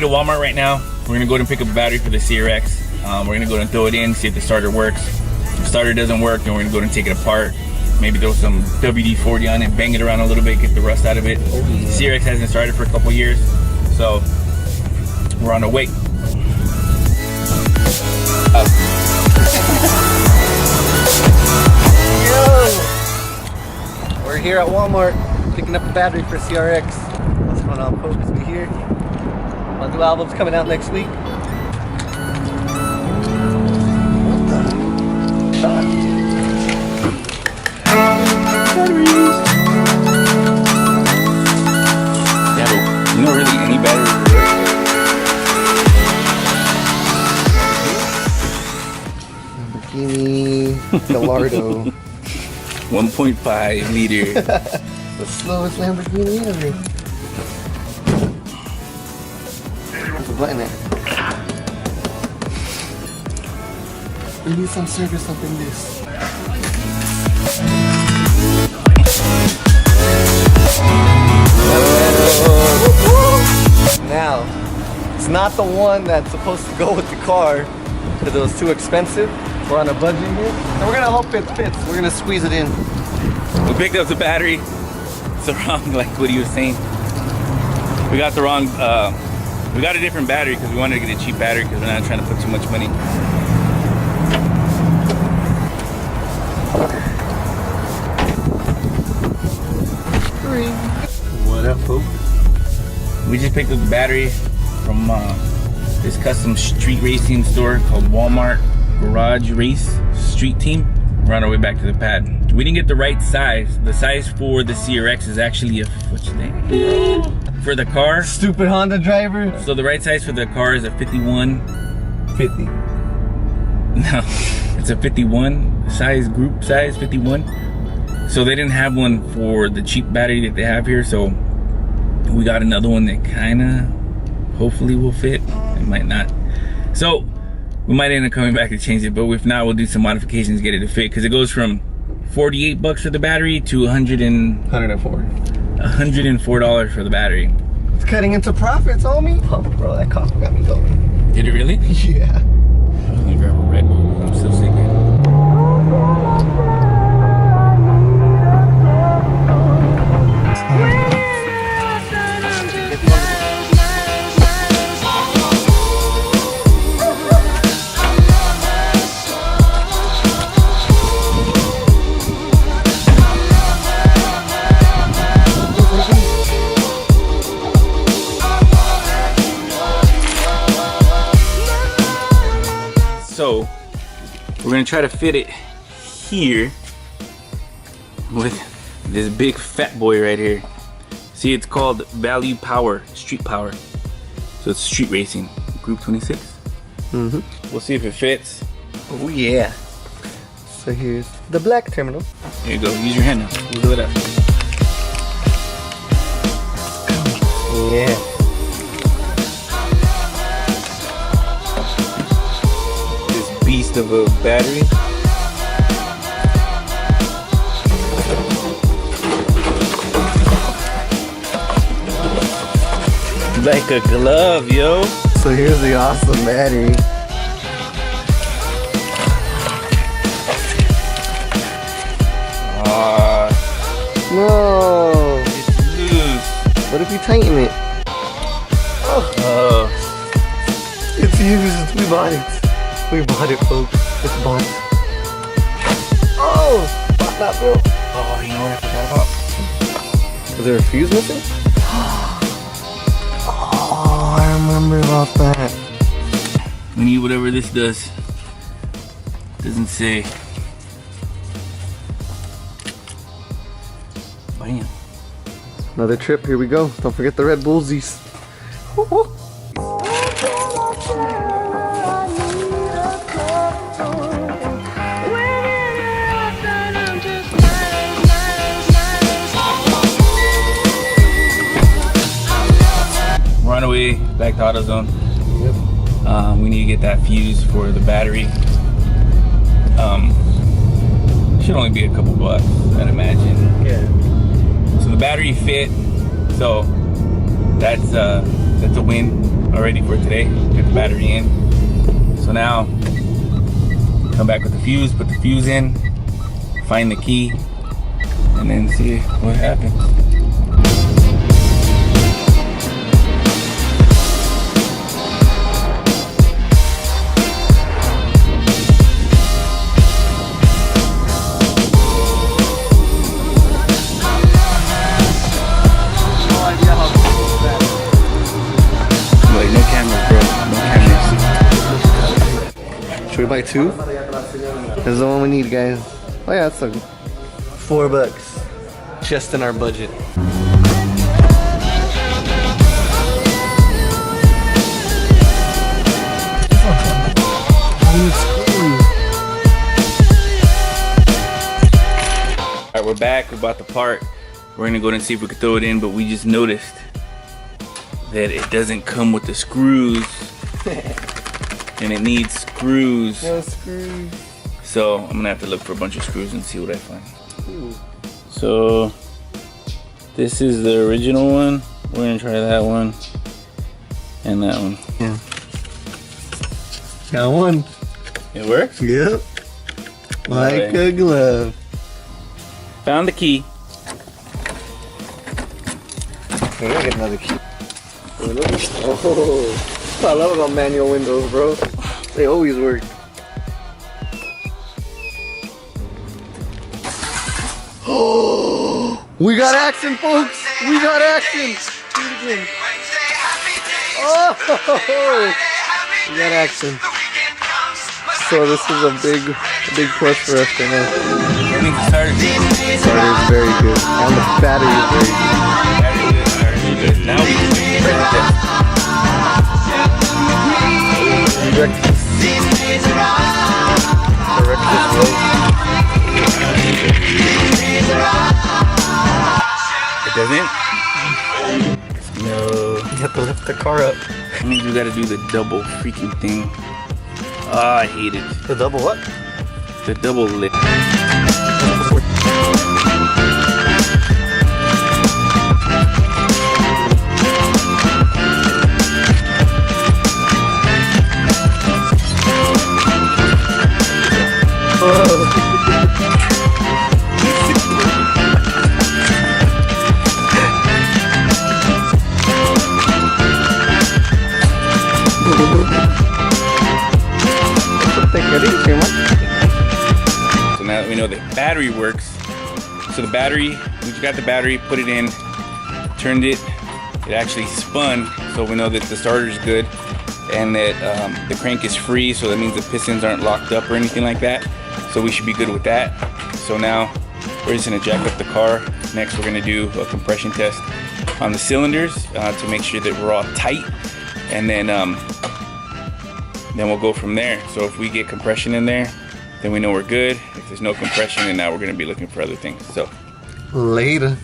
way to Walmart right now. We're gonna go ahead and pick up a battery for the CRX. We're gonna go ahead and throw it in, see if the starter works. If the starter doesn't work, then we're gonna go ahead and take it apart. Maybe throw some WD-40 on it, bang it around a little bit, get the rust out of it. CRX hasn't started for a couple years, so we're on our way. Yo! We're here at Walmart picking up a battery for CRX. What's going on, folks? We here. My new album's coming out next week. Yeah, but you know really any battery Lamborghini Gallardo. 1.5 liter. The slowest Lamborghini ever. What's the button there? We need some service up in this. Now, it's not the one that's supposed to go with the car because it was too expensive. We're on a budget here, and we're gonna hope it fits. We're gonna squeeze it in. We picked up the battery. It's the wrong, like what he was saying. We got the wrong, we got a different battery because we wanted to get a cheap battery because we're not trying to put too much money. What up, folks? We just picked up the battery from this custom street racing store called Walmart Garage Race Street Team. We're on our way back to the pad. We didn't get the right size. The size for the CRX is actually a, what's your name? For the car. Stupid Honda driver. So the right size for the car is a 51. 50. No, it's a 51 size, group size 51. So they didn't have one for the cheap battery that they have here. So we got another one that kinda, hopefully will fit. It might not. So we might end up coming back to change it, but if not, we'll do some modifications to get it to fit, because it goes from 48 bucks for the battery to $104 for the battery. It's cutting into profits, homie. Oh, bro, that coffee got me going. Did it really? Yeah. I'm gonna grab a Red Bull. I'm so sick. So we're gonna try to fit it here with this big fat boy right here. See, it's called Value Power, Street Power. So it's street racing, Group 26. We'll see if it fits. Oh yeah. So here's the black terminal. Here you go, use your hand now, wiggle it up. Yeah. Beast of a battery. Like a glove, yo. So here's the awesome battery. No. It's loose. What if you tighten it? Oh. It's used. We bought it. We bought it, folks. It's bought. Oh! Bought that, bro. Oh, you know what I forgot about? Was there a fuse missing? Oh, I remember about that. We need whatever this does. Doesn't say. Bam. Another trip. Here we go. Don't forget the Red Bullsies. We're on our way back to AutoZone. Yep. We need to get that fuse for the battery. Should only be a couple bucks, I'd imagine. Yeah. So the battery fit. So that's that's a win already for today. Get the battery in. So now, come back with the fuse, put the fuse in, find the key, and then see what happens. Like, no cameras, bro. No cameras. Should we buy two? This is the one we need, guys. Oh yeah, that's like $4. Just in our budget. Alright, we're back. We bought the part. We're gonna go ahead and see if we can throw it in, but we just noticed that it doesn't come with the screws. And it needs screws. No screws. So I'm gonna have to look for a bunch of screws and see what I find. Ooh. So this is the original one. We're gonna try that one and that one. Yeah. Got one. It works? Yep. Like a glove. Found the key. We're gonna get another key. Oh, I love about manual windows, bro. They always work. Oh, we got action, folks. We got action. Do it again. Oh, we got action. So this is a big plus for us right now. That means the starter. The starter is very good, and the battery is very good. Battery good. Now we can press it. Direct this road. It doesn't? No. You have to lift the car up. That means we gotta do the double freaking thing. Ah, I hate it. The double what? The double lift. So now that we know the battery works, so the battery, we just got the battery, put it in, turned it, it actually spun, so we know that the starter is good and that the crank is free, so that means the pistons aren't locked up or anything like that. So we should be good with that. So now we're just gonna jack up the car. Next we're gonna do a compression test on the cylinders to make sure that we're all tight, and then we'll go from there. So if we get compression in there, then we know we're good. If there's no compression, then now we're gonna be looking for other things. So later.